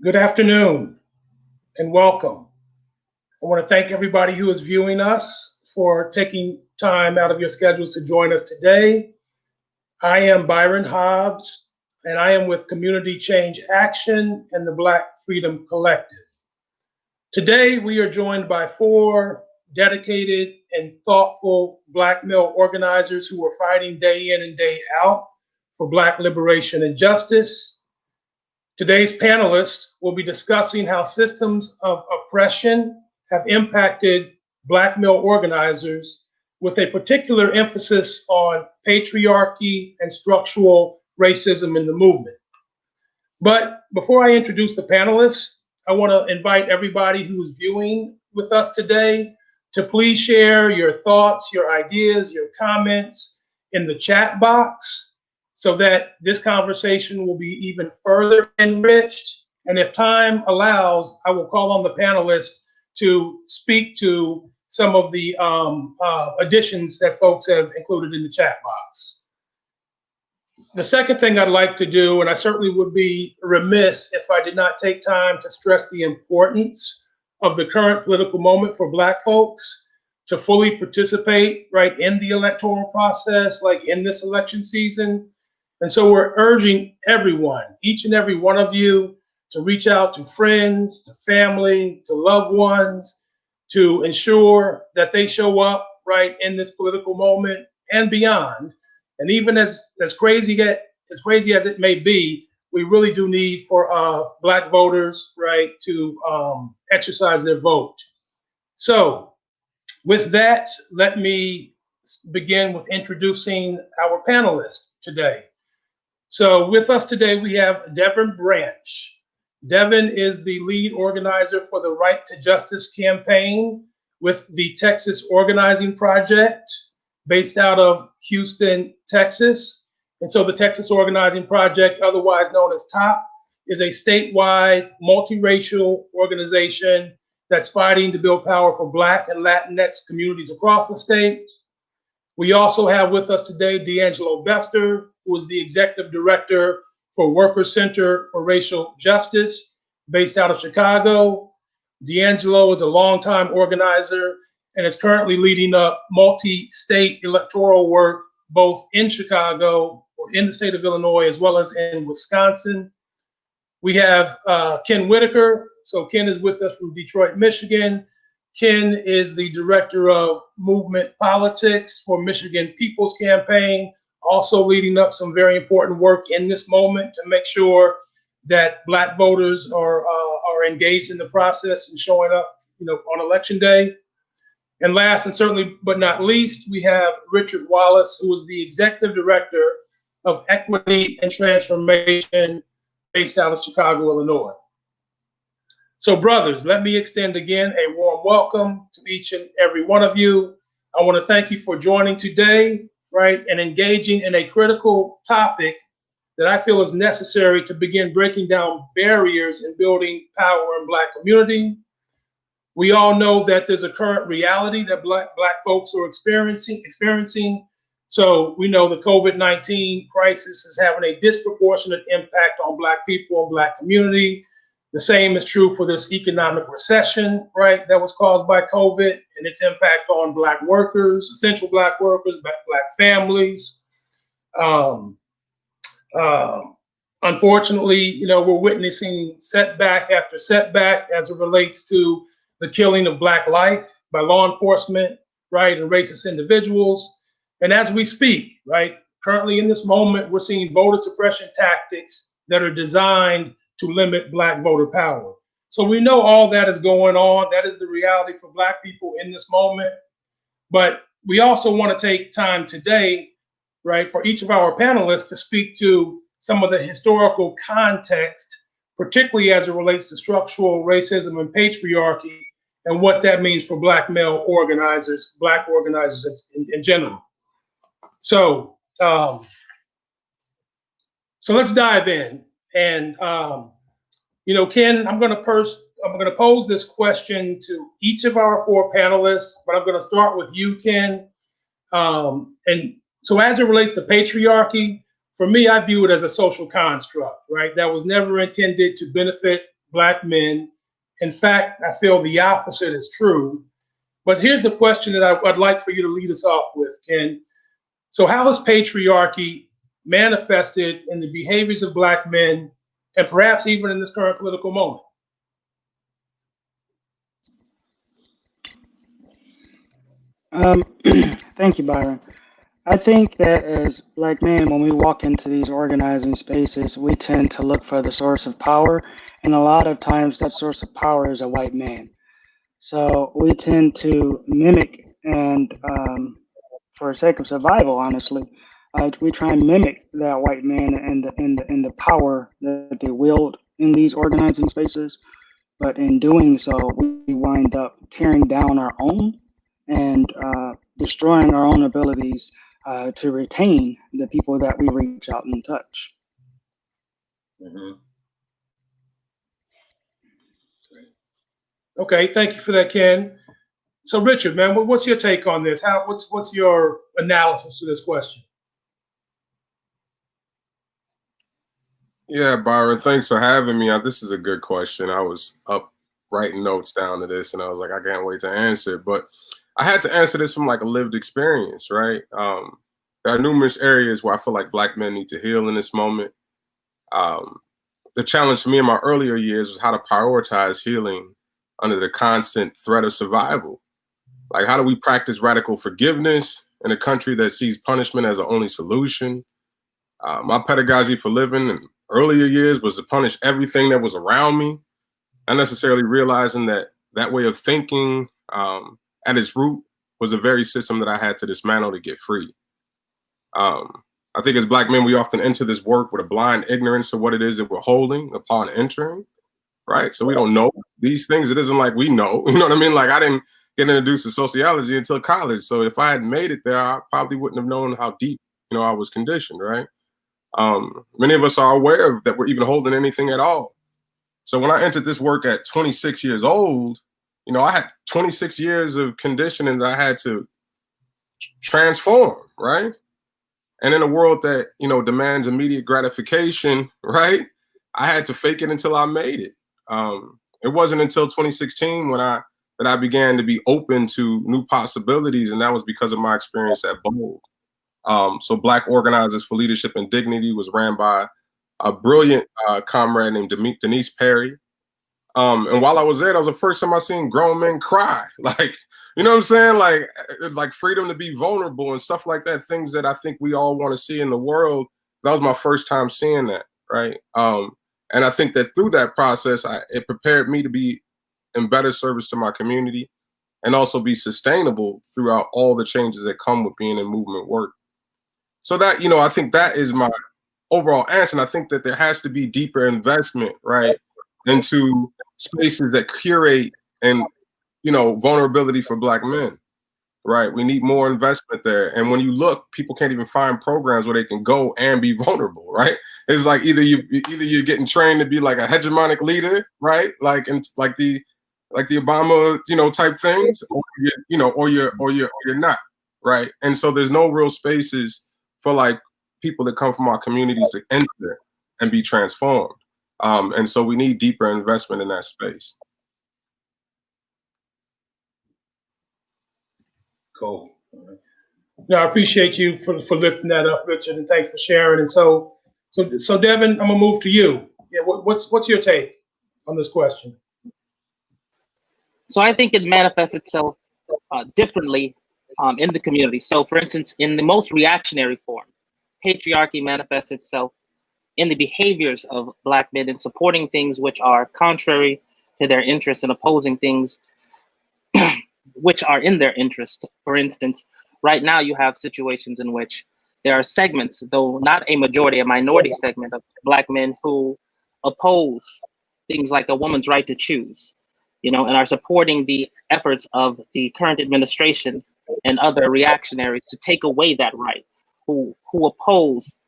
Good afternoon and welcome. I want to thank everybody who is viewing us for taking time out of your schedules to join us today. I am Byron Hobbs, and I am with Community Change Action and the Black Freedom Collective. Today, we are joined by four dedicated and thoughtful Black male organizers who are fighting day in and day out for Black liberation and justice. Today's panelists will be discussing how systems of oppression have impacted Black male organizers with a particular emphasis on patriarchy and structural racism in the movement. But before I introduce the panelists, I want to invite everybody who is viewing with us today to please share your thoughts, your ideas, your comments in the chat box, so that this conversation will be even further enriched. And if time allows, I will call on the panelists to speak to some of the additions that folks have included in the chat box. The second thing I'd like to do, and I certainly would be remiss if I did not take time to stress the importance of the current political moment for Black folks to fully participate right in the electoral process, like in this election season. And so we're urging everyone, each and every one of you, to reach out to friends, to family, to loved ones, to ensure that they show up right in this political moment and beyond. And even as crazy as it may be, we really do need for Black voters, right, to exercise their vote. So with that, let me begin with introducing our panelists today. So with us today, we have Devon Branch. Devin is the lead organizer for the Right to Justice campaign with the Texas Organizing Project, based out of Houston, Texas. And so the Texas Organizing Project, otherwise known as TOP, is a statewide multiracial organization that's fighting to build power for Black and Latinx communities across the state. We also have with us today Deangelo, who is the executive director for Worker Center for Racial Justice, based out of Chicago. Deangelo is a longtime organizer and is currently leading up multi-state electoral work, both in Chicago or in the state of Illinois, as well as in Wisconsin. We have Ken Whitaker. So Ken is with us from Detroit, Michigan. Ken is the director of movement politics for Michigan People's Campaign, also leading up some very important work in this moment to make sure that Black voters are engaged in the process and showing up, on election day. And last and certainly but not least, we have Richard Wallace, who is the executive director of Equity and Transformation, based out of Chicago, Illinois. So brothers, let me extend again a warm welcome to each and every one of you. I want to thank you for joining today, right, and engaging in a critical topic that I feel is necessary to begin breaking down barriers in building power in Black community. We all know that there's a current reality that Black folks are experiencing. So we know the COVID-19 crisis is having a disproportionate impact on Black people and Black community. The same is true for this economic recession, right, that was caused by COVID and its impact on Black workers, essential Black workers, Black families. Unfortunately, we're witnessing setback after setback as it relates to the killing of Black life by law enforcement, right, and racist individuals. And as we speak, right, currently in this moment, we're seeing voter suppression tactics that are designed to limit Black voter power. So we know all that is going on. That is the reality for Black people in this moment. But we also want to take time today, right, for each of our panelists to speak to some of the historical context, particularly as it relates to structural racism and patriarchy, and what that means for Black male organizers, Black organizers in general. So let's dive in. And Ken, I'm going to pose this question to each of our four panelists, but I'm going to start with you, Ken. And so as it relates to patriarchy, for me, I view it as a social construct, right? That was never intended to benefit Black men. In fact, I feel the opposite is true. But here's the question that I'd like for you to lead us off with, Ken. So how is patriarchy manifested in the behaviors of Black men, and perhaps even in this current political moment? Thank you, Byron. I think that as Black men, when we walk into these organizing spaces, we tend to look for the source of power. And a lot of times that source of power is a white man. So we tend to mimic and, for the sake of survival, honestly, we try and mimic that white man and the power that they wield in these organizing spaces. But in doing so, we wind up tearing down our own and destroying our own abilities to retain the people that we reach out and touch. Mm-hmm. Okay, thank you for that, Ken. So, Richard, man, what's your take on this? What's your analysis to this question? Yeah, Byron, thanks for having me. This is a good question. I was up writing notes down to this, and I was like, I can't wait to answer. But I had to answer this from like a lived experience, right? There are numerous areas where I feel like Black men need to heal in this moment. The challenge for me in my earlier years was how to prioritize healing under the constant threat of survival. Like, how do we practice radical forgiveness in a country that sees punishment as the only solution? My pedagogy for living in earlier years was to punish everything that was around me, not necessarily realizing that that way of thinking at its root was the very system that I had to dismantle to get free. I think as Black men, we often enter this work with a blind ignorance of what it is that we're holding upon entering, right? So we don't know these things. It isn't like we know, you know what I mean? Like, I didn't get introduced to sociology until college. So if I had made it there, I probably wouldn't have known how deep, I was conditioned, right? Many of us are aware of that we're even holding anything at all. So when I entered this work at 26 years old, I had 26 years of conditioning that I had to transform, right? And in a world that, demands immediate gratification, right? I had to fake it until I made it. It wasn't until 2016 that I began to be open to new possibilities, and that was because of my experience at Bold. So Black Organizers for Leadership and Dignity was ran by a brilliant comrade named Denise Perry. And while I was there, that was the first time I seen grown men cry. Like, you know what I'm saying? Like freedom to be vulnerable and stuff like that, things that I think we all want to see in the world. That was my first time seeing that, right? And I think that through that process, it prepared me to be in better service to my community and also be sustainable throughout all the changes that come with being in movement work. So that, I think that is my overall answer. And I think that there has to be deeper investment, right, into spaces that curate and, vulnerability for Black men, right? We need more investment there. And when you look, people can't even find programs where they can go and be vulnerable, right? It's like either you're getting trained to be like a hegemonic leader, right? Like the Obama, type things, or you're not, right? And so there's no real spaces for like people that come from our communities to enter and be transformed. And so we need deeper investment in that space. Cool. No, I appreciate you for lifting that up, Richard, and thanks for sharing. And so Devin, I'm gonna move to you. Yeah, what's your take on this question? So I think it manifests itself differently in the community. So, for instance, in the most reactionary form, patriarchy manifests itself in the behaviors of Black men in supporting things which are contrary to their interests and opposing things which are in their interest. For instance, right now you have situations in which there are segments, though not a majority, a minority segment of Black men who oppose things like a woman's right to choose, and are supporting the efforts of the current administration and other reactionaries to take away that right, who oppose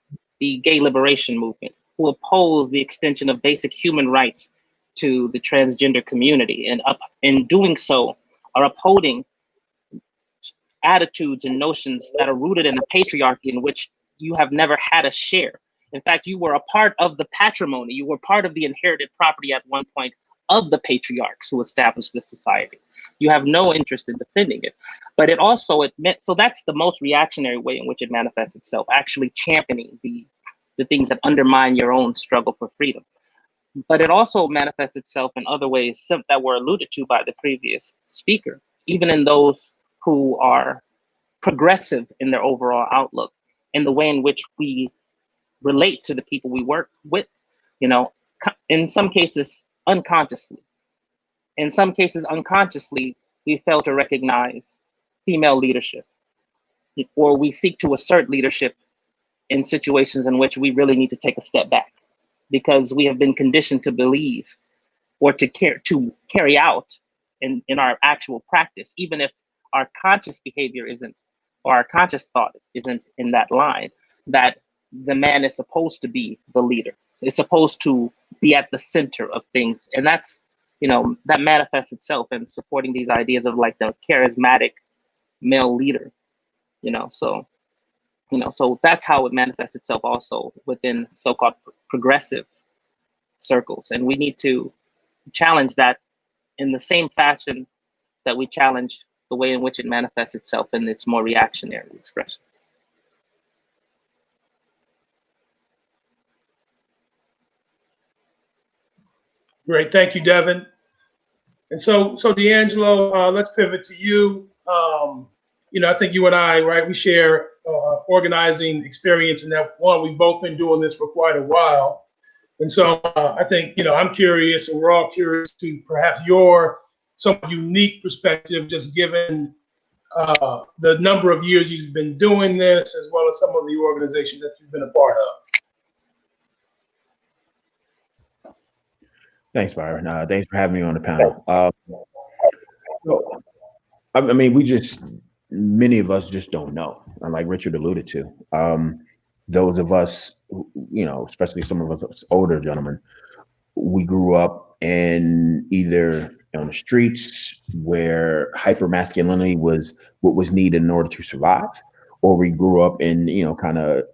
the gay liberation movement, who oppose the extension of basic human rights to the transgender community, and in doing so are upholding attitudes and notions that are rooted in a patriarchy in which you have never had a share. In fact, you were a part of the patrimony. You were part of the inherited property at one point of the patriarchs who established this society. You have no interest in defending it. But it also, so that's the most reactionary way in which it manifests itself, actually championing the things that undermine your own struggle for freedom. But it also manifests itself in other ways that were alluded to by the previous speaker, even in those who are progressive in their overall outlook, in the way in which we relate to the people we work with, in some cases unconsciously. In some cases unconsciously, we fail to recognize female leadership, or we seek to assert leadership in situations in which we really need to take a step back, because we have been conditioned to believe or to carry out in our actual practice, even if our conscious behavior isn't, or our conscious thought isn't in that line, that the man is supposed to be the leader. It's supposed to be at the center of things. And that's, that manifests itself in supporting these ideas of like the charismatic male leader, so that's how it manifests itself also within so-called progressive circles. And we need to challenge that in the same fashion that we challenge the way in which it manifests itself in its more reactionary expressions. Great, thank you, Devin. And so Deangelo, let's pivot to you. I think you and I, right, we share organizing experience, and that one, we've both been doing this for quite a while. And so I think, I'm curious, and we're all curious to perhaps your somewhat unique perspective, just given the number of years you've been doing this, as well as some of the organizations that you've been a part of. Thanks, Byron. Thanks for having me on the panel. Many of us just don't know. And like Richard alluded to, those of us, especially some of us older gentlemen, we grew up in either on the streets where hypermasculinity was what was needed in order to survive, or we grew up in, kind of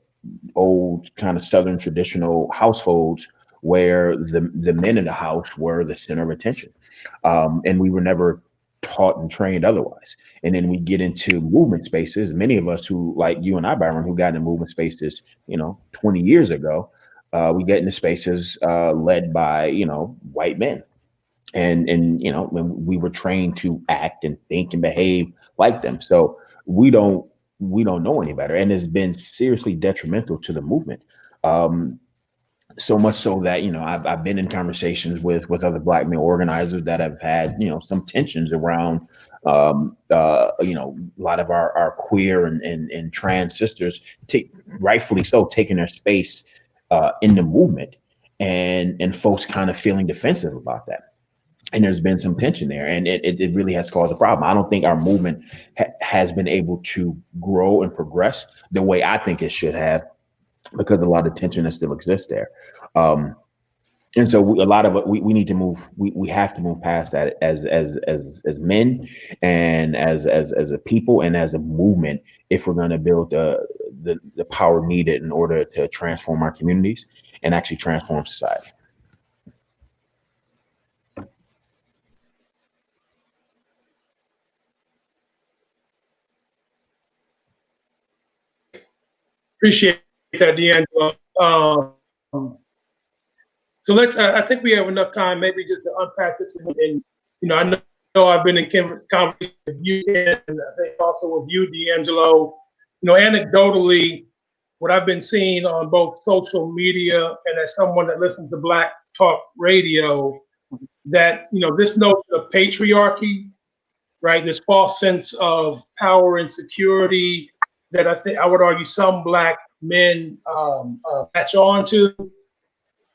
old, kind of Southern traditional households where the men in the house were the center of attention. And we were never taught and trained otherwise. And then we get into movement spaces. Many of us who, like you and I, Byron, who got into movement spaces, 20 years ago, we get into spaces led by, white men. And when we were trained to act and think and behave like them. So we don't know any better. And it's been seriously detrimental to the movement. So much so that, I've been in conversations with other Black male organizers that have had, some tensions around, a lot of our queer and trans sisters, rightfully so, taking their space in the movement, and folks kind of feeling defensive about that. And there's been some tension there, and it really has caused a problem. I don't think our movement has been able to grow and progress the way I think it should have, because a lot of tension that still exists there. And so we need to move. We have to move past that as men and as a people and as a movement, if we're going to build the power needed in order to transform our communities and actually transform society. Appreciate that, Deangelo. So I think we have enough time maybe just to unpack this. And I know I've been in conversation with you, and I think also with you, Deangelo. Anecdotally, what I've been seeing on both social media and as someone that listens to Black Talk Radio, that, this notion of patriarchy, right, this false sense of power and security that I would argue some Black men latch on to,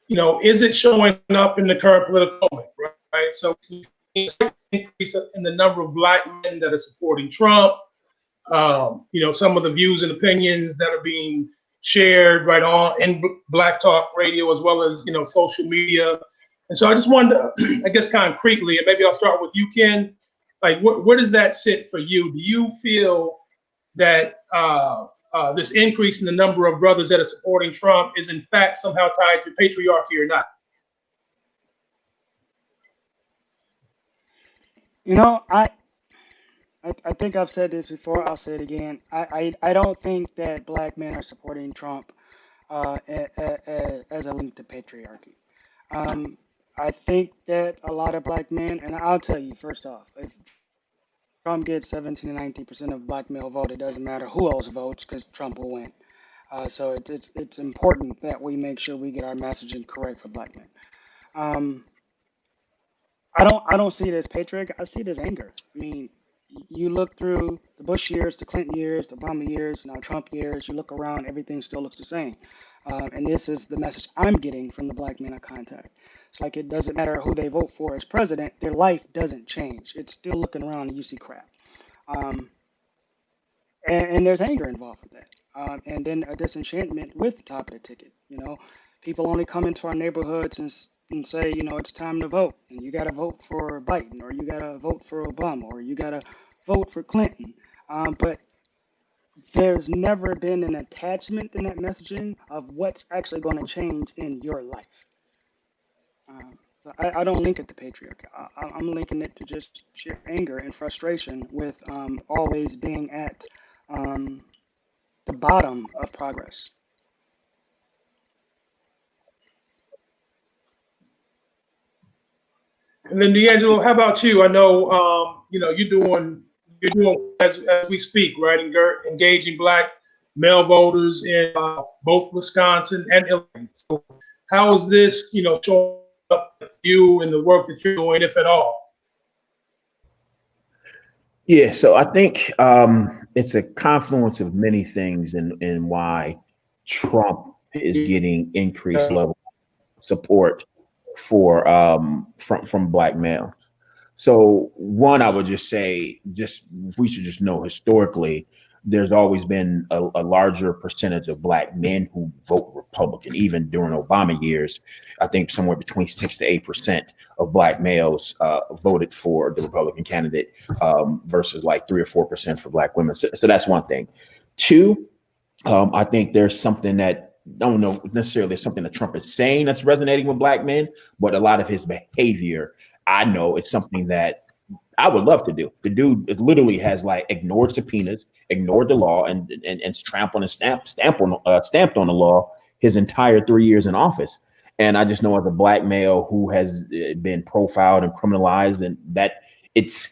is it showing up in the current political moment, right? So increase in the number of Black men that are supporting Trump, some of the views and opinions that are being shared right on in Black Talk Radio, as well as, social media. And so I just wanted to, I guess concretely, and maybe I'll start with you, Ken, like where does that sit for you? Do you feel that this increase in the number of brothers that are supporting Trump is in fact somehow tied to patriarchy or not? You know, I think I've said this before. I'll say it again. I don't think that black men are supporting Trump as a link to patriarchy. I think that a lot of black men, and I'll tell you first off, if Trump gets 17 to 19% of black male vote, it doesn't matter who else votes because Trump will win. So it's important that we make sure we get our messaging correct for black men. I don't see it as patriarchy. I see it as anger. I mean, you look through the Bush years, the Clinton years, the Obama years, now Trump years. You look around, everything still looks the same. And this is the message I'm getting from the black men I contact. It's like it doesn't matter who they vote for as president, their life doesn't change. It's still looking around and you see crap. And there's anger involved with that. And then a disenchantment with the top of the ticket. You know, people only come into our neighborhoods and say, you know, it's time to vote, and you got to vote for Biden, or you got to vote for Obama, or you got to vote for Clinton. But there's never been an attachment in that messaging of what's actually going to change in your life. So I don't link it to patriarchy. I'm linking it to just sheer anger and frustration with always being at the bottom of progress. And then Deangelo, how about you? I know you know you're doing as we speak, right? Engaging black male voters in both Wisconsin and Illinois. So how is this, you know, showing up for you in the work that you're doing, if at all? Yeah, so I think it's a confluence of many things in why Trump is getting increased level of support for from black males. So one, I would just say, we should just know historically, there's always been a larger percentage of black men who vote Republican. Even during Obama years, I think somewhere between 6 to 8% of black males voted for the Republican candidate versus like 3 or 4% for black women. So that's one thing. Two, I think there's something that, I don't know necessarily something that Trump is saying that's resonating with black men, but a lot of his behavior, I know it's something that I would love to do. The dude literally has like ignored subpoenas, ignored the law, and stamped on the law his entire 3 years in office. And I just know as a black male who has been profiled and criminalized, and that his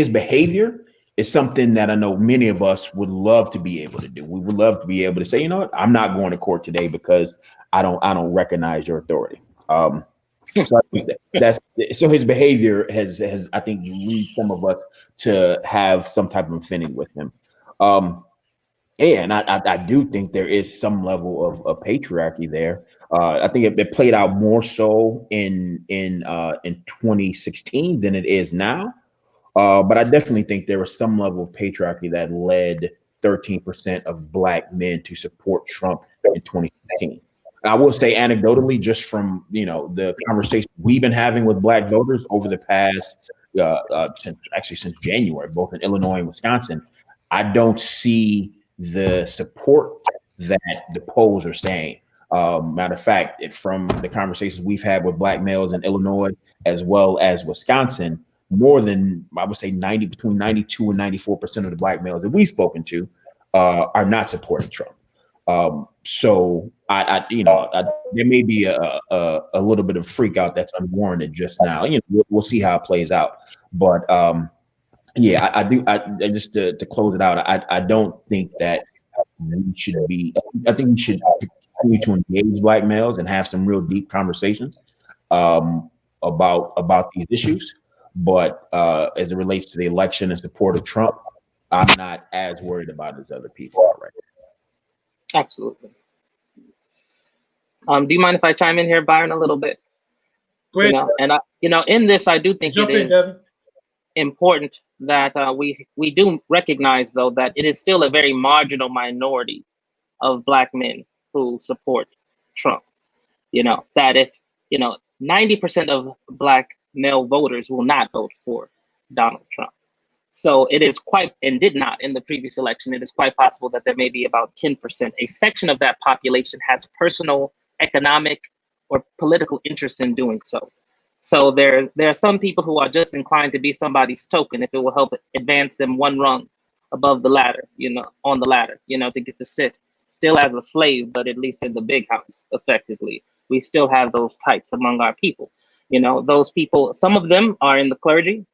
behavior is something that I know many of us would love to be able to do. We would love to be able to say, you know what, I'm not going to court today because I don't recognize your authority. So I think so his behavior has I think lead some of us to have some type of affinity with him. And I do think there is some level of patriarchy there. I think it played out more so in 2016 than it is now. But I definitely think there was some level of patriarchy that led 13% of black men to support Trump in 2016. I will say anecdotally, just from the conversation we've been having with black voters over the past since January, both in Illinois and Wisconsin, I don't see the support that the polls are saying. Matter of fact, from the conversations we've had with black males in Illinois as well as Wisconsin, more than, I would say, between 92 and 94% of the black males that we've spoken to are not supporting Trump. So there may be a little bit of freak out that's unwarranted just now. We'll see how it plays out. But yeah, I do. Just to close it out, I don't think that we should be. I think we should continue to engage black males and have some real deep conversations about these issues. But as it relates to the election and support of Trump, I'm not as worried about it as other people are right now. Absolutely. Do you mind if I chime in here, Byron, a little bit? Great. In this, I do think Jump it in, is Devin. important that we do recognize, though, that it is still a very marginal minority of black men who support Trump. That if 90% of black male voters will not vote for Donald Trump. So it is quite, and did not in the previous election, it is quite possible that there may be about 10%. A section of that population has personal, economic, or political interest in doing so. So there are some people who are just inclined to be somebody's token if it will help advance them one rung above the ladder, on the ladder, to get to sit still as a slave, but at least in the big house, effectively. We still have those types among our people. Those people, some of them are in the clergy,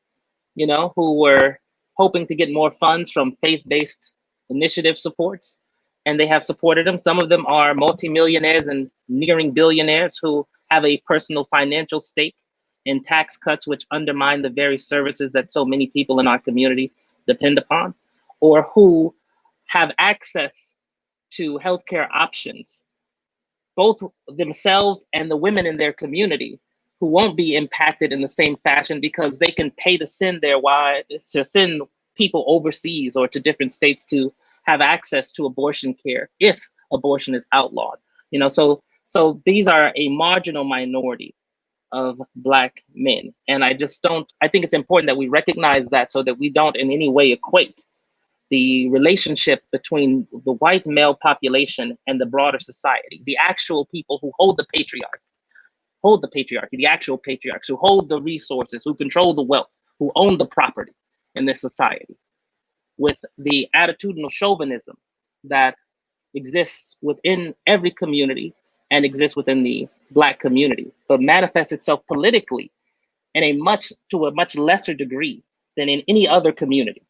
who were hoping to get more funds from faith-based initiative supports, and they have supported them. Some of them are multimillionaires and nearing billionaires who have a personal financial stake in tax cuts, which undermine the very services that so many people in our community depend upon, or who have access to healthcare options, both themselves and the women in their community, who won't be impacted in the same fashion because they can pay to send their wives, to send people overseas or to different states to have access to abortion care if abortion is outlawed. So these are a marginal minority of Black men. And I think it's important that we recognize that so that we don't in any way equate the relationship between the white male population and the broader society, the actual people who hold the patriarchy, the actual patriarchs who hold the resources, who control the wealth, who own the property in this society, with the attitudinal chauvinism that exists within every community and exists within the Black community, but manifests itself politically to a much lesser degree than in any other community.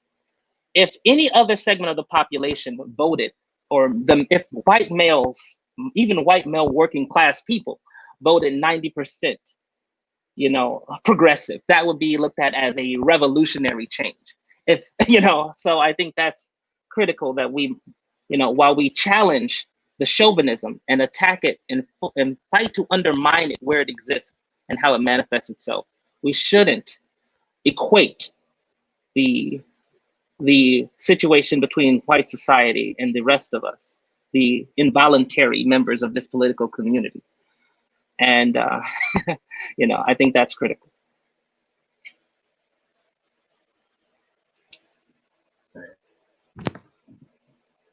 If any other segment of the population voted, if white males, even white male working class people, voted 90%, progressive, that would be looked at as a revolutionary change. So I think that's critical that we, while we challenge the chauvinism and attack it and fight to undermine it where it exists and how it manifests itself, we shouldn't equate the situation between white society and the rest of us, the involuntary members of this political community. And, I think that's critical.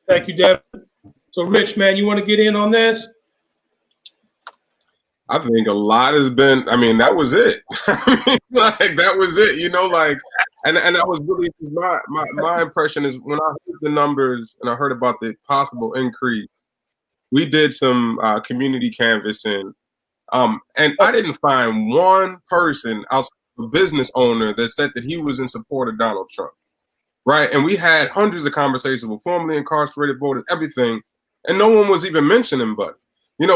Thank you, Devin. So Rich, man, you want to get in on this? I think a lot has been, that was it. That was it, and that was really my impression is when I heard the numbers and I heard about the possible increase, we did some community canvassing, and I didn't find one person outside of a business owner that said that he was in support of Donald Trump, right? And we had hundreds of conversations with formerly incarcerated voters, everything, and no one was even mentioning Buddy.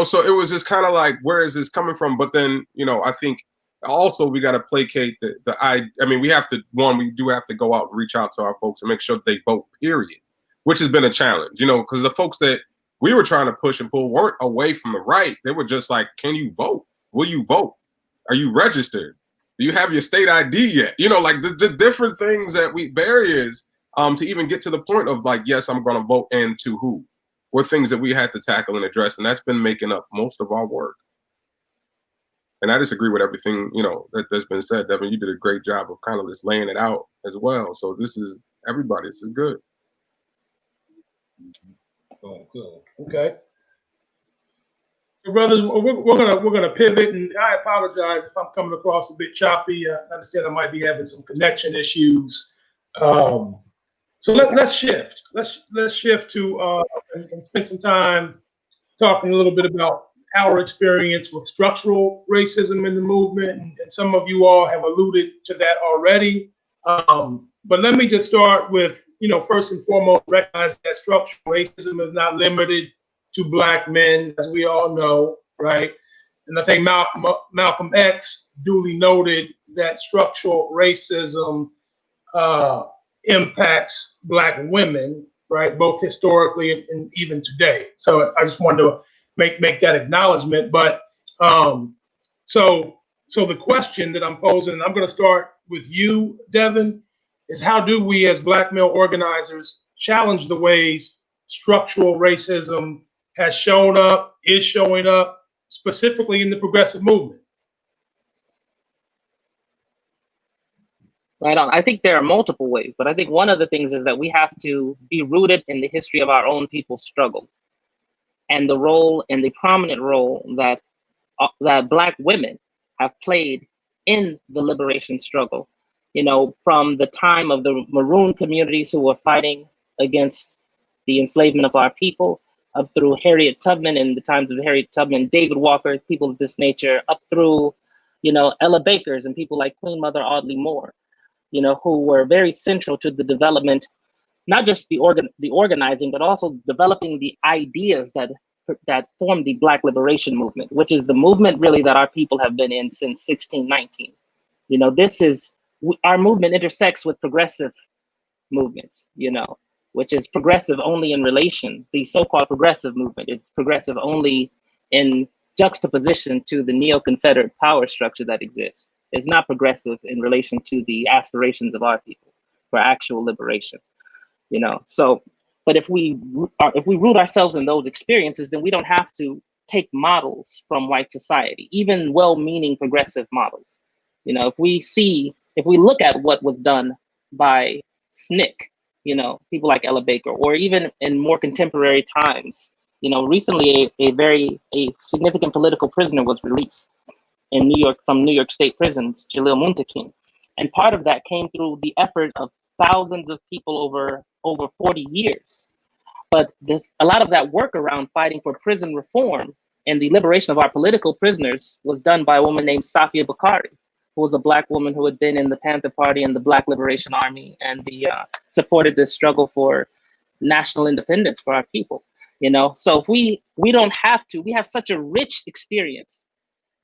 So it was just kind of like, where is this coming from? But then, I think also we got to placate we do have to go out and reach out to our folks and make sure that they vote, period, which has been a challenge, because the folks that we were trying to push and pull weren't away from the right. They were just like, can you vote? Will you vote? Are you registered? Do you have your state ID yet? Like the different things that barriers to even get to the point of like, yes, I'm going to vote, and to who, were things that we had to tackle and address. And that's been making up most of our work. And I disagree with everything, that's been said. Devin, you did a great job of kind of just laying it out as well. So this is everybody. This is good. Oh, good. Okay. So brothers, we're gonna pivot, and I apologize if I'm coming across a bit choppy. I understand I might be having some connection issues. So let's shift. Let's shift to and spend some time talking a little bit about our experience with structural racism in the movement, and some of you all have alluded to that already. But let me just start with, first and foremost, recognize that structural racism is not limited to Black men, as we all know, right? And I think Malcolm X duly noted that structural racism impacts Black women, right, both historically and even today. So I just wanted to make that acknowledgement. But so the question that I'm posing, and I'm going to start with you, Devin, is how do we as Black male organizers challenge the ways structural racism has shown up, is showing up, specifically in the progressive movement? Right on. I think there are multiple ways, but I think one of the things is that we have to be rooted in the history of our own people's struggle and the role and the prominent role that that Black women have played in the liberation struggle. You know, from the time of the Maroon communities who were fighting against the enslavement of our people, up through Harriet Tubman and the times of Harriet Tubman, David Walker, people of this nature, up through, you know, Ella Bakers and people like Queen Mother Audley Moore, you know, who were very central to the development, not just the organizing, but also developing the ideas that formed the Black liberation movement, which is the movement really that our people have been in since 1619. You know, our movement intersects with progressive movements, you know, which is progressive only in relation. The so-called progressive movement is progressive only in juxtaposition to the neo-Confederate power structure that exists. It's not progressive in relation to the aspirations of our people for actual liberation, you know. So, but if we root ourselves in those experiences, then we don't have to take models from white society, even well-meaning progressive models. You know, if we look at what was done by SNCC, you know, people like Ella Baker, or even in more contemporary times, you know, recently a significant political prisoner was released in New York from New York State prisons, Jalil Muntakim. And part of that came through the effort of thousands of people over 40 years. But a lot of that work around fighting for prison reform and the liberation of our political prisoners was done by a woman named Safia Bukhari, who was a Black woman who had been in the Panther Party and the Black Liberation Army and supported this struggle for national independence for our people. You know, so if we don't have to, we have such a rich experience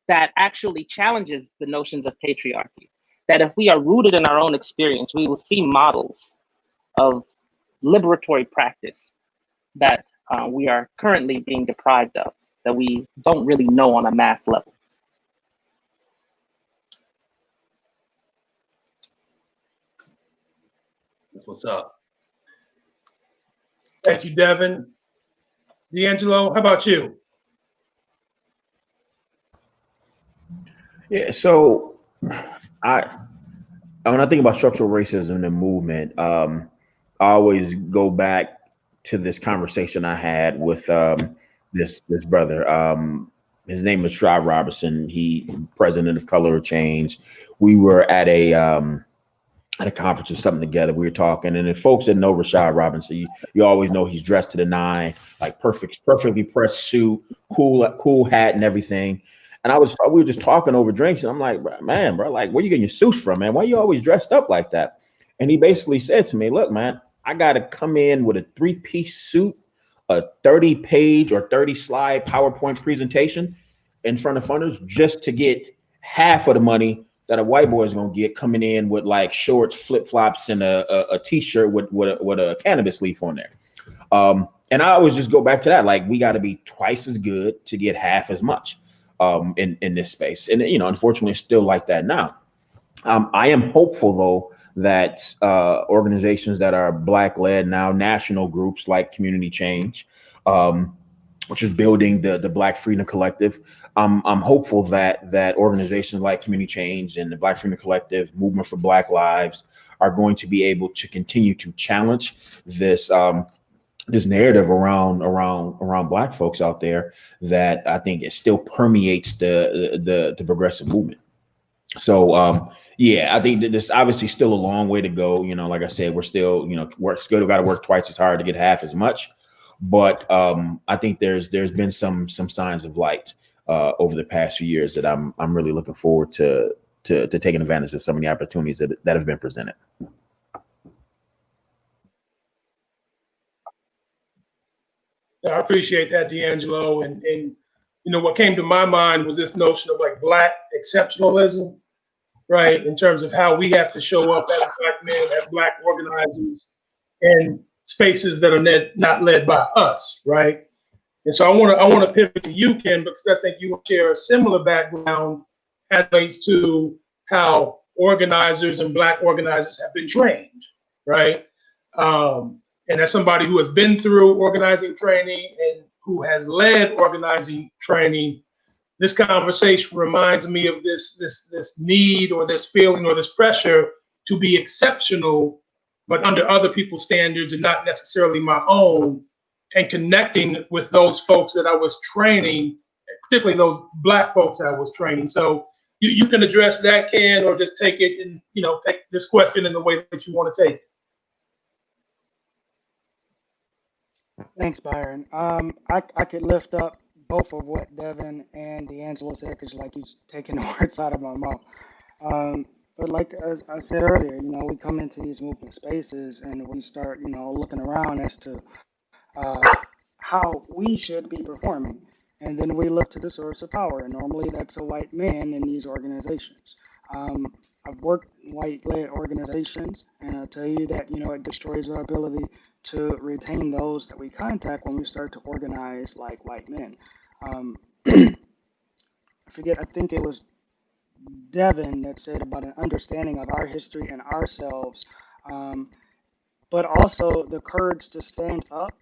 that actually challenges the notions of patriarchy, that if we are rooted in our own experience, we will see models of liberatory practice that we are currently being deprived of, that we don't really know on a mass level. That's what's up. Thank you, Devin. Deangelo, how about you? Yeah, so when I think about structural racism and movement, I always go back to this conversation I had with this brother. His name is Robertson. He president of Color of Change. We were at a conference or something together. We were talking, and if folks that know Rashad Robinson, you always know he's dressed to the nine, like perfectly pressed suit, cool hat and everything. And we were just talking over drinks, and I'm like, man, bro, like, where you getting your suits from, man? Why you always dressed up like that? And he basically said to me, look, man, I got to come in with a 3-piece suit, a 30-page or 30-slide PowerPoint presentation in front of funders just to get half of the money that a white boy is going to get coming in with like shorts, flip-flops, and a T-shirt with a cannabis leaf on there. And I always just go back to that. Like, we got to be twice as good to get half as much. In this space. And, you know, unfortunately, it's still like that now. I am hopeful, though, that organizations that are Black led now, national groups like Community Change, which is building the Black Freedom Collective. I'm hopeful that organizations like Community Change and the Black Freedom Collective, Movement for Black Lives, are going to be able to continue to challenge this this narrative around Black folks out there that I think it still permeates the progressive movement. So yeah, I think that there's obviously still a long way to go. You know, like I said, we're still, you know, still got to work twice as hard to get half as much. But I think there's been some signs of light over the past few years that I'm really looking forward to taking advantage of some of the opportunities that have been presented. I appreciate that, Deangelo. And you know, what came to my mind was this notion of like Black exceptionalism, right? In terms of how we have to show up as Black men, as Black organizers in spaces that are not led by us, right? And so I want to pivot to you, Ken, because I think you share a similar background as relates to how organizers and Black organizers have been trained, right? And as somebody who has been through organizing training and who has led organizing training, this conversation reminds me of this need or this feeling or this pressure to be exceptional, but under other people's standards and not necessarily my own, and connecting with those folks that I was training, particularly those Black folks I was training. So you can address that, Ken, or just take it and, take this question in the way that you want to take it. Thanks, Byron. I could lift up both of what Devin and Deangelo said, because like he's taking the words out of my mouth. But like as I said earlier, we come into these movement spaces and we start, looking around as to how we should be performing. And then we look to the source of power. And normally that's a white man in these organizations. I've worked in white-led organizations, and I'll tell you that, it destroys our ability to retain those that we contact when we start to organize like white men. I think it was Devin that said about an understanding of our history and ourselves, but also the courage to stand up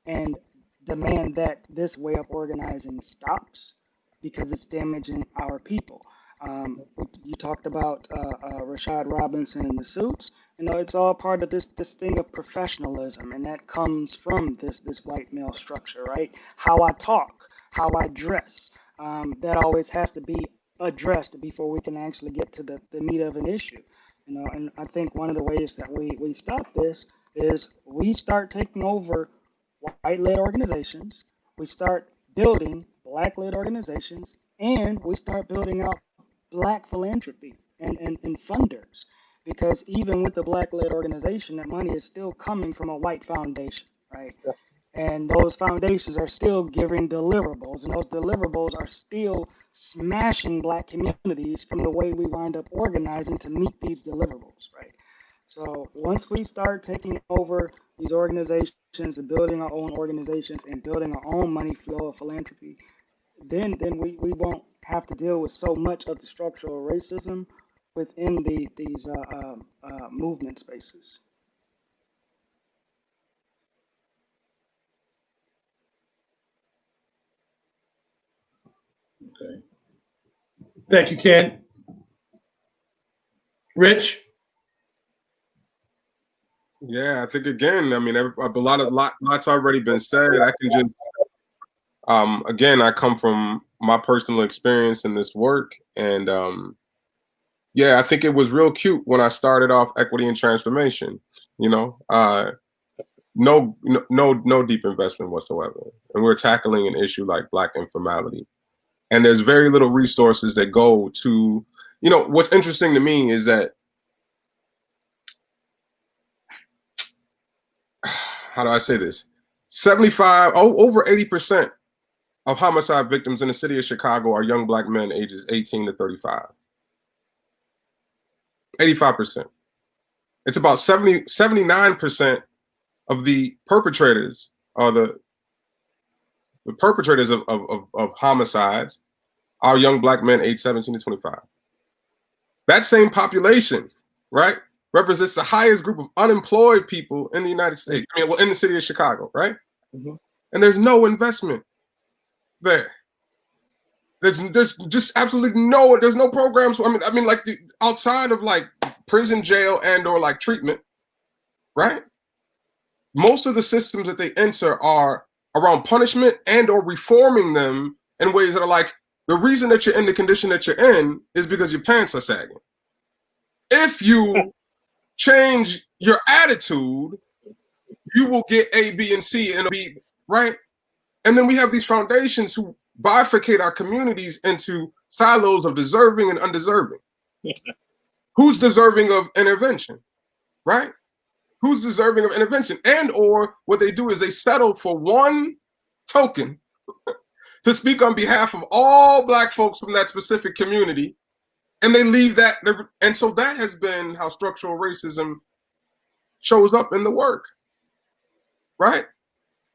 and demand that this way of organizing stops because it's damaging our people. You talked about Rashad Robinson and the suits. It's all part of this thing of professionalism, and that comes from this white male structure, right? How I talk, how I dress, that always has to be addressed before we can actually get to the meat of an issue. And I think one of the ways that we stop this is we start taking over white-led organizations, we start building Black-led organizations, and we start building out Black philanthropy and funders. Because even with the Black-led organization, that money is still coming from a white foundation, right? Yeah. And those foundations are still giving deliverables, and those deliverables are still smashing Black communities from the way we wind up organizing to meet these deliverables, right? So once we start taking over these organizations and building our own organizations and building our own money flow of philanthropy, then we won't have to deal with so much of the structural racism within these movement spaces. Okay. Thank you, Ken. Rich? Yeah, I think again, lots already been said. I can just, again, I come from my personal experience in this work, and I think it was real cute when I started off Equity and Transformation. No deep investment whatsoever, and we're tackling an issue like Black informality, and there's very little resources that go to. What's interesting to me is that, how do I say this? Over 80% of homicide victims in the city of Chicago are young Black men ages 18 to 35. 85%. It's about 79% of the perpetrators are the perpetrators of homicides are young Black men aged 17 to 25. That same population, right, represents the highest group of unemployed people in the United States. In the city of Chicago, right? Mm-hmm. And there's no investment there. There's just absolutely there's no programs. Outside of like prison, jail, and or like treatment, right? Most of the systems that they enter are around punishment and or reforming them in ways that are like, the reason that you're in the condition that you're in is because your pants are sagging. If you change your attitude, you will get A, B, and C, and B, right? And then we have these foundations who bifurcate our communities into silos of deserving and undeserving. Who's deserving of intervention, right? Who's deserving of intervention? And or what they do is they settle for one token to speak on behalf of all Black folks from that specific community, and they leave that. And so that has been how structural racism shows up in the work, right?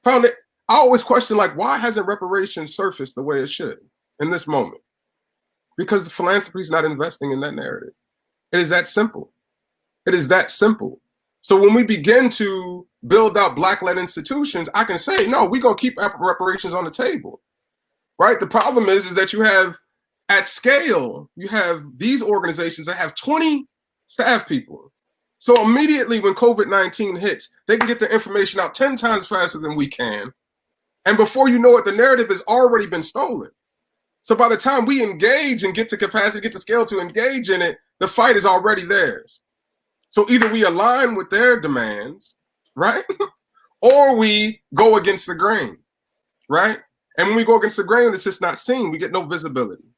I always question, like, why hasn't reparations surfaced the way it should in this moment? Because philanthropy is not investing in that narrative. It is that simple. It is that simple. So when we begin to build out Black-led institutions, I can say, no, we're going to keep reparations on the table, right? The problem is that you have, at scale, you have these organizations that have 20 staff people, So immediately when COVID-19 hits, they can get the information out 10 times faster than we can. And before you know it, the narrative has already been stolen. So by the time we engage and get to capacity, get the scale to engage in it, the fight is already theirs. So either we align with their demands, right? Or we go against the grain, right? And when we go against the grain, it's just not seen. We get no visibility,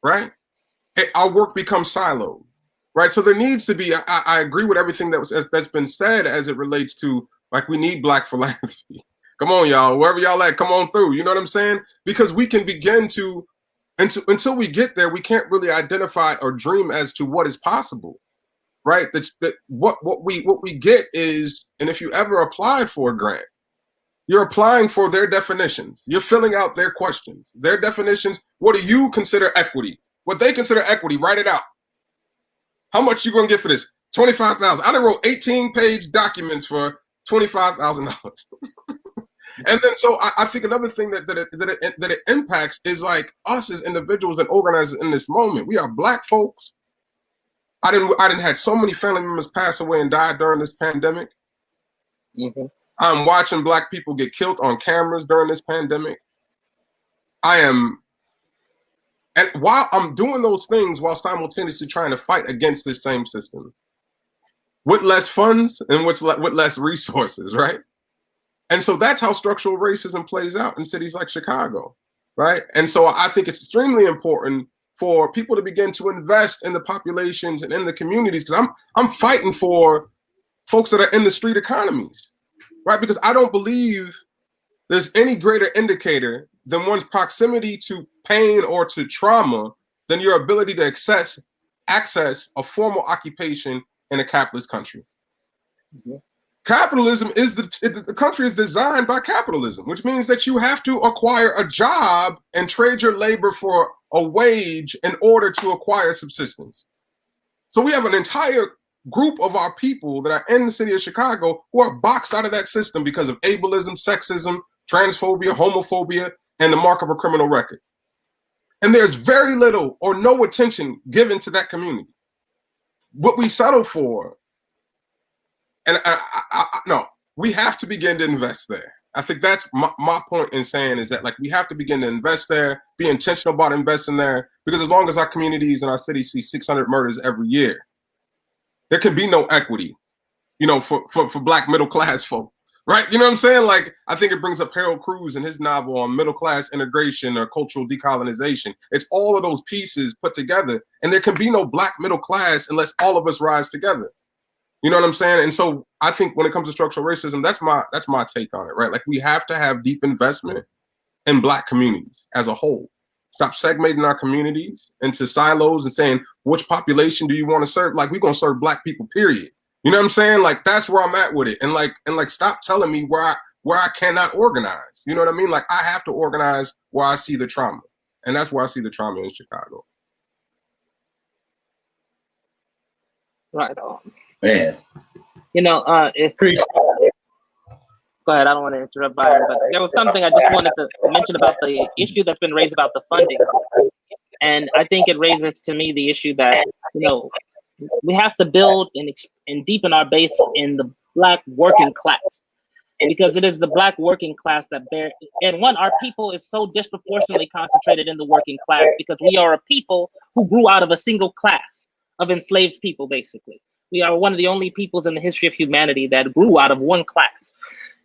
right? Our work becomes siloed, right? So there needs to be, I agree with everything that's been said as it relates to, like, we need Black philanthropy. Come on, y'all, wherever y'all at, come on through. You know what I'm saying? Because we can begin to, until we get there, we can't really identify or dream as to what is possible, right? What we get is, and if you ever applied for a grant, you're applying for their definitions. You're filling out their questions, their definitions. What do you consider equity? What they consider equity, write it out. How much you gonna get for this? $25,000. I done wrote 18-page documents for $25,000. And then, so I think another thing that it impacts is, like, us as individuals and organizers in this moment. We are Black folks. I didn't had so many family members pass away and die during this pandemic. Mm-hmm. I'm watching Black people get killed on cameras during this pandemic. And while I'm doing those things, while simultaneously trying to fight against this same system, with less funds and with less resources, right? And so that's how structural racism plays out in cities like Chicago, right? And so I think it's extremely important for people to begin to invest in the populations and in the communities, because I'm fighting for folks that are in the street economies, right? Because I don't believe there's any greater indicator than one's proximity to pain or to trauma than your ability to access a formal occupation in a capitalist country. Mm-hmm. Capitalism is the country is designed by capitalism, which means that you have to acquire a job and trade your labor for a wage in order to acquire subsistence. So we have an entire group of our people that are in the city of Chicago who are boxed out of that system because of ableism, sexism, transphobia, homophobia, and the mark of a criminal record. And there's very little or no attention given to that community. What we settle for, and no, we have to begin to invest there. I think that's my point in saying is that, like, we have to begin to invest there, be intentional about investing there, because as long as our communities and our cities see 600 murders every year, there can be no equity, you know, for Black middle class folk, right? You know what I'm saying? Like, I think it brings up Harold Cruz in his novel on middle class integration or cultural decolonization. It's all of those pieces put together, and there can be no Black middle class unless all of us rise together. You know what I'm saying? And so I think when it comes to structural racism, that's my take on it, right? Like, we have to have deep investment in Black communities as a whole. Stop segmenting our communities into silos and saying, which population do you want to serve? Like, we're going to serve Black people, period. You know what I'm saying? Like, that's where I'm at with it. And like, stop telling me where I cannot organize. You know what I mean? Like, I have to organize where I see the trauma. And that's where I see the trauma in Chicago. Right on. Man. You know, go ahead. I don't want to interrupt Byron, but there was something I just wanted to mention about the issue that's been raised about the funding. And I think it raises to me the issue that, you know, we have to build and deepen our base in the Black working class, because it is the Black working class that our people is so disproportionately concentrated in the working class because we are a people who grew out of a single class of enslaved people, basically. We are one of the only peoples in the history of humanity that grew out of one class,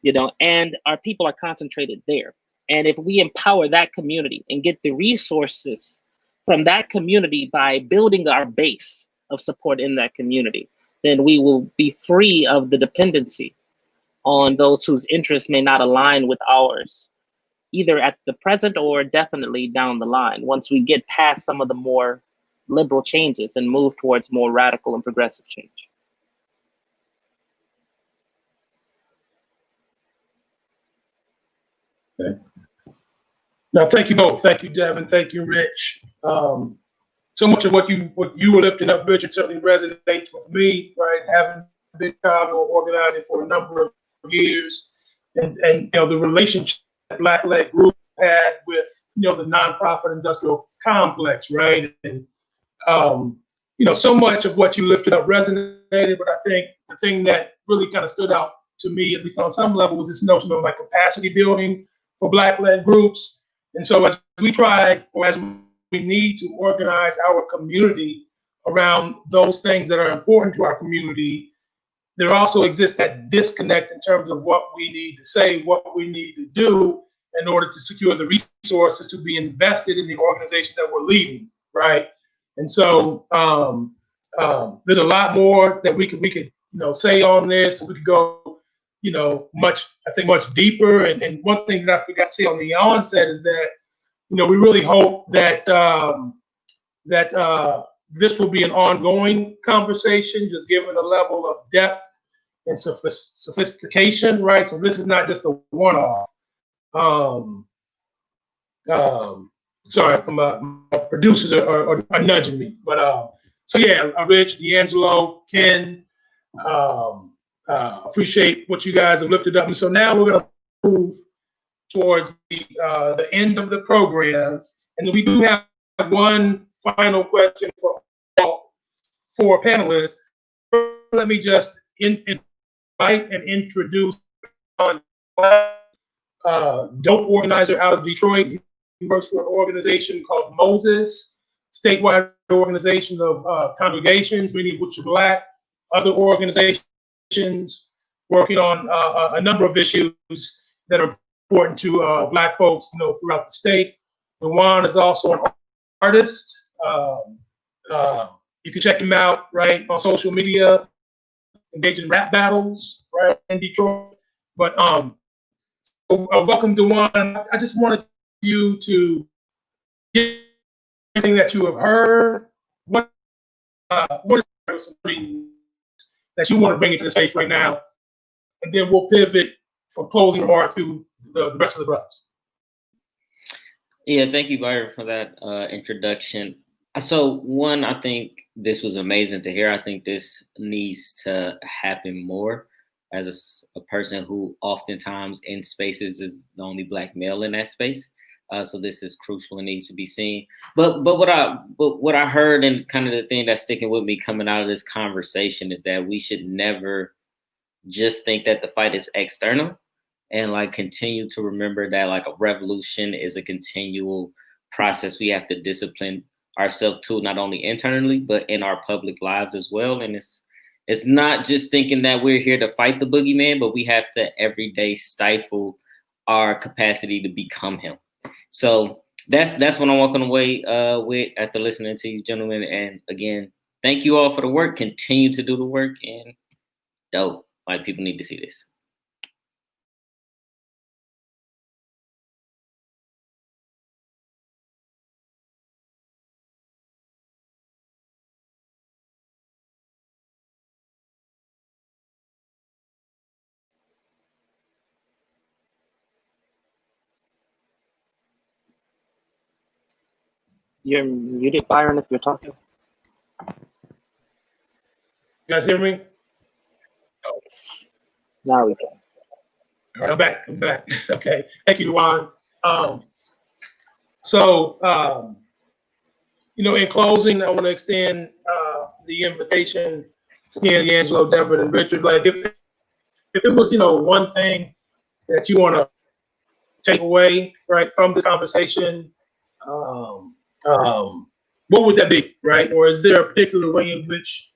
you know, and our people are concentrated there. And if we empower that community and get the resources from that community by building our base of support in that community, then we will be free of the dependency on those whose interests may not align with ours, either at the present or definitely down the line, once we get past some of the more liberal changes and move towards more radical and progressive change. Okay. Now, thank you both. Thank you, Devin. Thank you, Rich. So much of what you were lifting up, Richard, certainly resonates with me, right? Having been Chicago organizing for a number of years, and you know, the relationship that Black-led group had with, you know, the nonprofit industrial complex, right? And you know, so much of what you lifted up resonates but I think the thing that really kind of stood out to me, at least on some level, was this notion of like capacity building for Black-led groups. And so as we try, or as we need to organize our community around those things that are important to our community, there also exists that disconnect in terms of what we need to say, what we need to do in order to secure the resources to be invested in the organizations that we're leading, right? And so there's a lot more that we could say on this. We could go much deeper. And one thing that I forgot to say on the onset is that we really hope that this will be an ongoing conversation, just given the level of depth and sophistication, right? So this is not just a one-off. Sorry, my producers are nudging me, but so yeah, Rich, Deangelo, Ken, appreciate what you guys have lifted up, and so now we're going to move towards the end of the program, and we do have one final question for all four panelists. Let me just invite and introduce dope organizer out of Detroit. He works for an organization called Moses, statewide organization of congregations, many of which are Black, other organizations working on a number of issues that are important to Black folks, throughout the state. Dewan is also an artist. You can check him out, right, on social media, engage in rap battles, right, in Detroit. But welcome, Dewan. I just wanted you to get anything that you have heard. What is something that you want to bring into the space right now, and then we'll pivot for closing remarks to the rest of the brothers. Yeah, thank you, Byron, for that introduction. So one, I think this was amazing to hear. I think this needs to happen more. As a person who oftentimes in spaces is the only Black male in that space. So this is crucial and needs to be seen. But what I heard, and kind of the thing that's sticking with me coming out of this conversation, is that we should never just think that the fight is external, and like continue to remember that like a revolution is a continual process. We have to discipline ourselves too, not only internally, but in our public lives as well. And it's not just thinking that we're here to fight the boogeyman, but we have to every day stifle our capacity to become him. So that's what I'm walking away with after listening to you, gentlemen. And again, thank you all for the work. Continue to do the work, and dope. Like, people need to see this. You're muted, Byron, if you're talking. You guys hear me? Now we can. All right, I'm back. Okay, thank you, Juan. So, in closing, I want to extend the invitation to Deangelo, Devin, and Richard. Like, if it was, one thing that you want to take away, right, from this conversation, what would that be, right? Or is there a particular way in which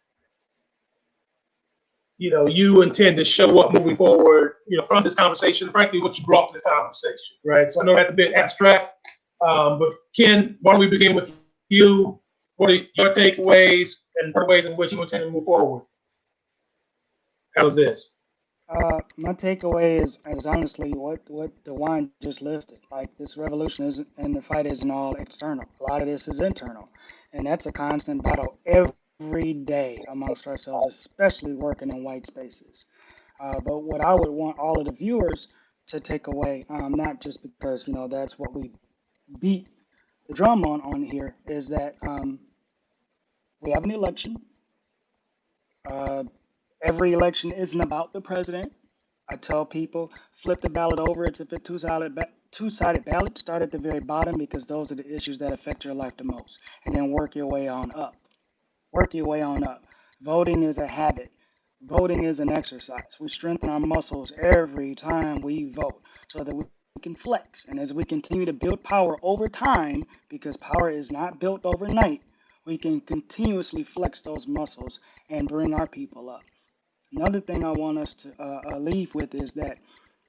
you intend to show up moving forward, from this conversation, frankly, what you brought to this conversation, right? So I know that's a bit abstract, but Ken, why don't we begin with you? What are your takeaways and ways in which you intend to move forward out of this? My takeaway is honestly what Dewan just lifted. Like, this revolution isn't, and the fight isn't all external. A lot of this is internal, and that's a constant battle every day amongst ourselves, especially working in white spaces. But what I would want all of the viewers to take away, not just because that's what we beat the drum on here, is that we have an election. Every election isn't about the president. I tell people, flip the ballot over. It's a two-sided ballot. Start at the very bottom, because those are the issues that affect your life the most, and then work your way on up. Work your way on up. Voting is a habit. Voting is an exercise. We strengthen our muscles every time we vote so that we can flex. And as we continue to build power over time, because power is not built overnight, we can continuously flex those muscles and bring our people up. Another thing I want us to leave with is that,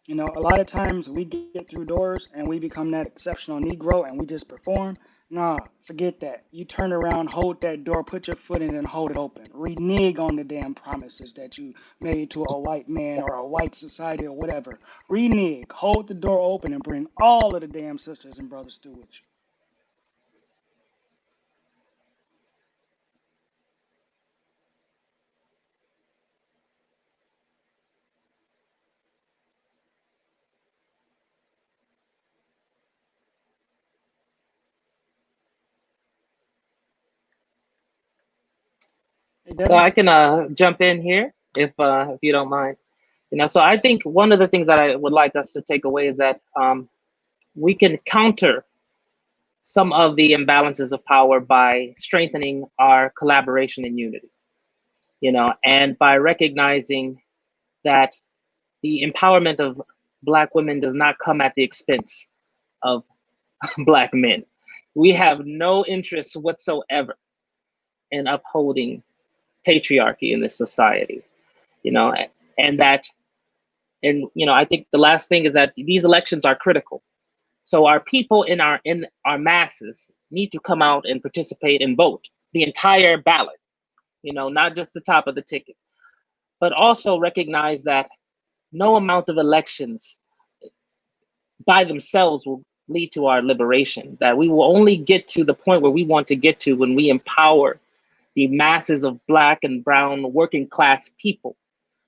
a lot of times we get through doors and we become that exceptional Negro and we just perform. Nah, forget that. You turn around, hold that door, put your foot in it and hold it open. Renege on the damn promises that you made to a white man or a white society or whatever. Renege, hold the door open and bring all of the damn sisters and brothers through with you. Hey, So Devin? I can jump in here if you don't mind. So I think one of the things that I would like us to take away is that we can counter some of the imbalances of power by strengthening our collaboration and unity. And by recognizing that the empowerment of Black women does not come at the expense of Black men. We have no interest whatsoever in upholding patriarchy in this society, and that, and I think the last thing is that these elections are critical. So our people in our masses need to come out and participate and vote the entire ballot, not just the top of the ticket, but also recognize that no amount of elections by themselves will lead to our liberation, that we will only get to the point where we want to get to when we empower the masses of Black and brown working class people.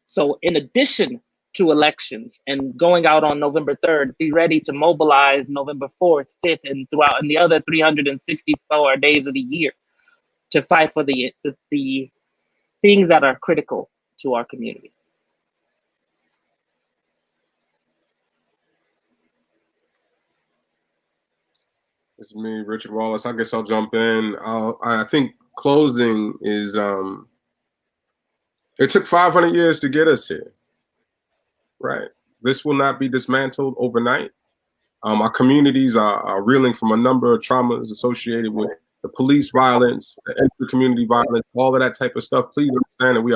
So in addition to elections and going out on November 3rd, be ready to mobilize November 4th, 5th, and throughout and the other 364 days of the year to fight for the things that are critical to our community. It's me, Richard Wallace. I guess I'll jump in. I think closing is, it took 500 years to get us here, right? This will not be dismantled overnight. Our communities are reeling from a number of traumas associated with the police violence, the inter-community violence, all of that type of stuff. Please understand that we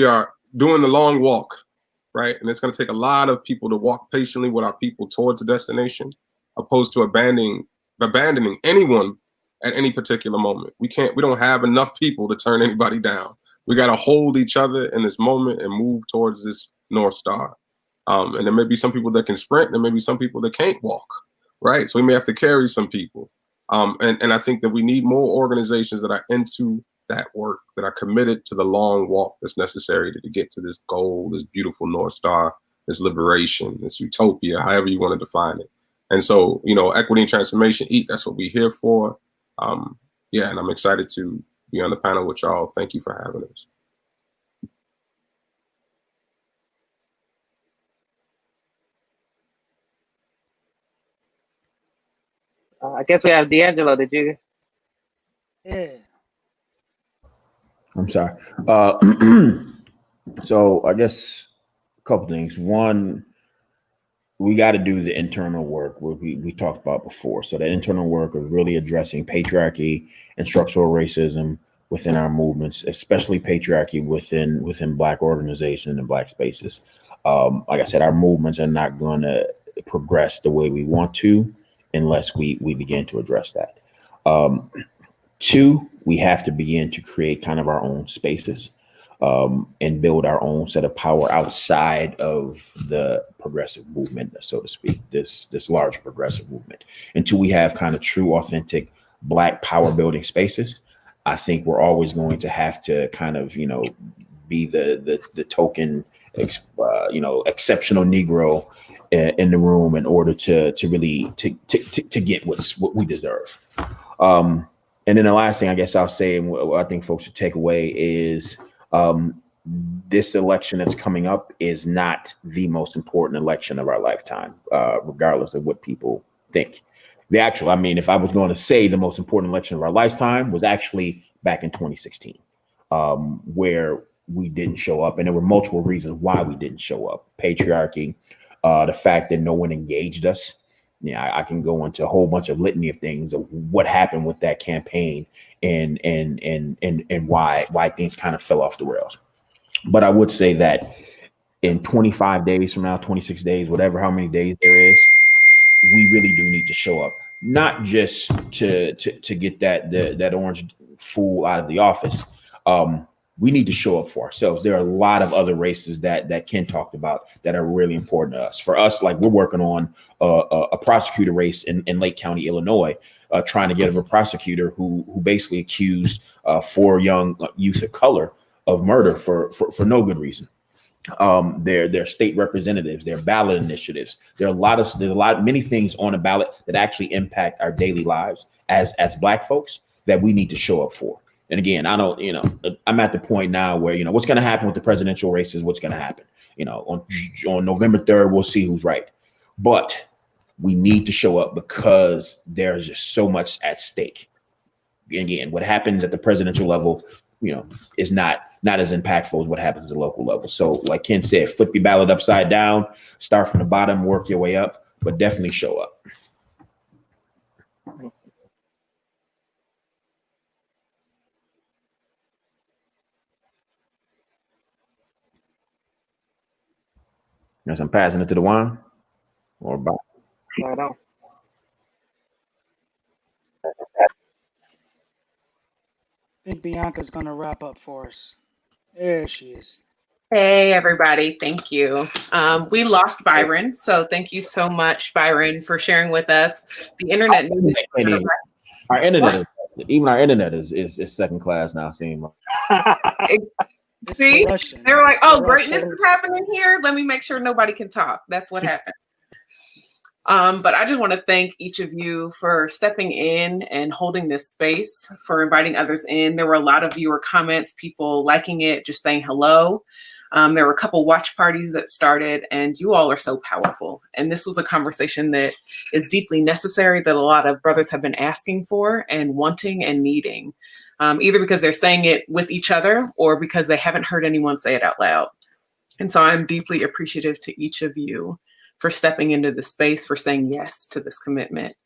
are doing the long walk, right? And it's going to take a lot of people to walk patiently with our people towards the destination, opposed to abandoning anyone at any particular moment. We don't have enough people to turn anybody down. We got to hold each other in this moment and move towards this North Star. And there may be some people that can sprint, there may be some people that can't walk, right? So we may have to carry some people. And I think that we need more organizations that are into that work, that are committed to the long walk that's necessary to get to this goal, this beautiful North Star, this liberation, this utopia, however you want to define it. And so, equity and transformation, that's what we're here for. And I'm excited to be on the panel with y'all. Thank you for having us. I guess we have Deangelo. Did you? Yeah. I'm sorry. So I guess a couple things. One, we got to do the internal work we talked about before. So that internal work of really addressing patriarchy and structural racism within our movements, especially patriarchy within Black organizations and Black spaces. Like I said, our movements are not going to progress the way we want to unless we begin to address that. Two, we have to begin to create kind of our own spaces and build our own set of power outside of the progressive movement, so to speak, this large progressive movement. Until we have kind of true, authentic Black power building spaces, I think we're always going to have to kind of, be the token, exceptional Negro in the room in order to really to get what we deserve. And then the last thing I guess I'll say, and what I think folks should take away is this election that's coming up is not the most important election of our lifetime, regardless of what people think. If I was going to say the most important election of our lifetime was actually back in 2016. where we didn't show up, and there were multiple reasons why we didn't show up. Patriarchy, the fact that no one engaged us. Yeah, I can go into a whole bunch of litany of things of what happened with that campaign and why things kind of fell off the rails. But I would say that in 25 days from now, 26 days, whatever, how many days there is, we really do need to show up, not just to get that orange fool out of the office. We need to show up for ourselves. There are a lot of other races that Ken talked about that are really important to us. For us, like we're working on a prosecutor race in Lake County, Illinois, trying to get a prosecutor who basically accused 4 young youth of color of murder for no good reason. Their state representatives, their ballot initiatives. There's many things on a ballot that actually impact our daily lives as Black folks that we need to show up for. And again, I don't, I'm at the point now where, what's going to happen with the presidential race is what's going to happen. On November 3rd, we'll see who's right. But we need to show up because there's just so much at stake. Again, what happens at the presidential level, is not as impactful as what happens at the local level. So like Ken said, flip your ballot upside down, start from the bottom, work your way up, but definitely show up. Yes, I'm passing it to the wine or Bob. Right on. I think Bianca's going to wrap up for us. There she is. Hey, everybody. Thank you. We lost Byron. So thank you so much, Byron, for sharing with us. The internet. Our internet, even our internet is second class now, seeing. See, they were like, oh, greatness is happening here. Let me make sure nobody can talk. That's what happened. But I just want to thank each of you for stepping in and holding this space, for inviting others in. There were a lot of viewer comments, people liking it, just saying hello. There were a couple watch parties that started, and you all are so powerful. And this was a conversation that is deeply necessary, that a lot of brothers have been asking for and wanting and needing, either because they're saying it with each other or because they haven't heard anyone say it out loud. And so I'm deeply appreciative to each of you for stepping into the space, for saying yes to this commitment.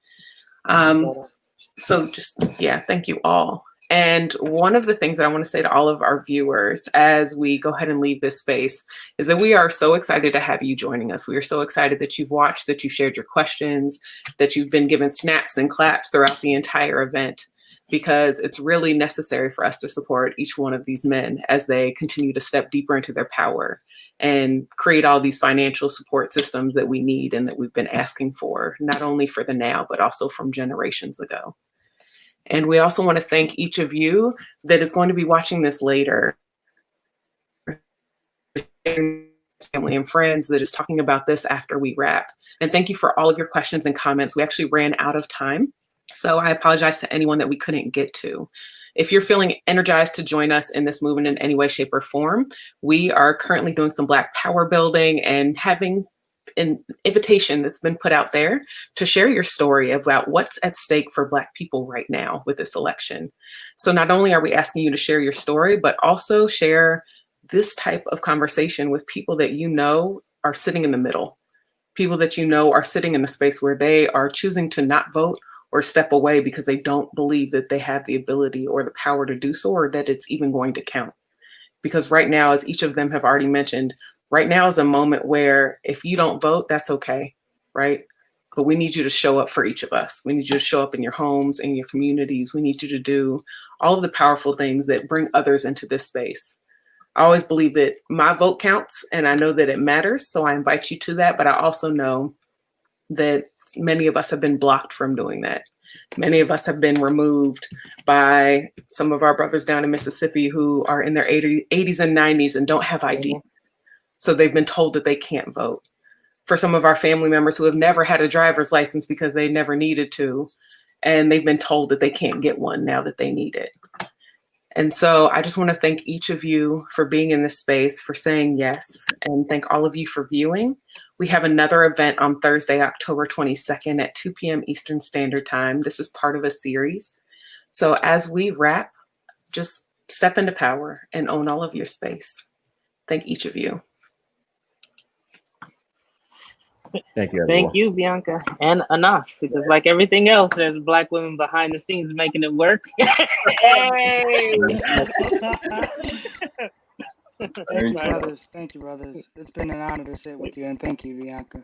So just, thank you all. And one of the things that I want to say to all of our viewers as we go ahead and leave this space is that we are so excited to have you joining us. We are so excited that you've watched, that you shared your questions, that you've been given snaps and claps throughout the entire event, because it's really necessary for us to support each one of these men as they continue to step deeper into their power and create all these financial support systems that we need and that we've been asking for, not only for the now, but also from generations ago. And we also want to thank each of you that is going to be watching this later, family and friends that is talking about this after we wrap. And thank you for all of your questions and comments. We actually ran out of time, so I apologize to anyone that we couldn't get to. If you're feeling energized to join us in this movement in any way, shape, or form, we are currently doing some Black power building and having an invitation that's been put out there to share your story about what's at stake for Black people right now with this election. So not only are we asking you to share your story, but also share this type of conversation with people that you know are sitting in the middle, people that you know are sitting in a space where they are choosing to not vote or step away because they don't believe that they have the ability or the power to do so, or that it's even going to count. Because right now, as each of them have already mentioned, right now is a moment where if you don't vote, that's okay, right? But we need you to show up for each of us. We need you to show up in your homes, in your communities. We need you to do all of the powerful things that bring others into this space. I always believe that my vote counts, and I know that it matters, so I invite you to that. But I also know that many of us have been blocked from doing that. Many of us have been removed by some of our brothers down in Mississippi who are in their 80s and 90s and don't have ID. So they've been told that they can't vote. For some of our family members who have never had a driver's license because they never needed to, and they've been told that they can't get one now that they need it. And so I just want to thank each of you for being in this space, for saying yes, and thank all of you for viewing. We have another event on Thursday, October 22nd at 2 p.m. Eastern Standard Time. This is part of a series. So as we wrap, just step into power and own all of your space. Thank each of you. Thank you, everyone. Thank you, Bianca, and enough, because like everything else, there's Black women behind the scenes making it work. Hey! Thank you, brothers. Thank you, brothers. It's been an honor to sit with you, and thank you, Bianca.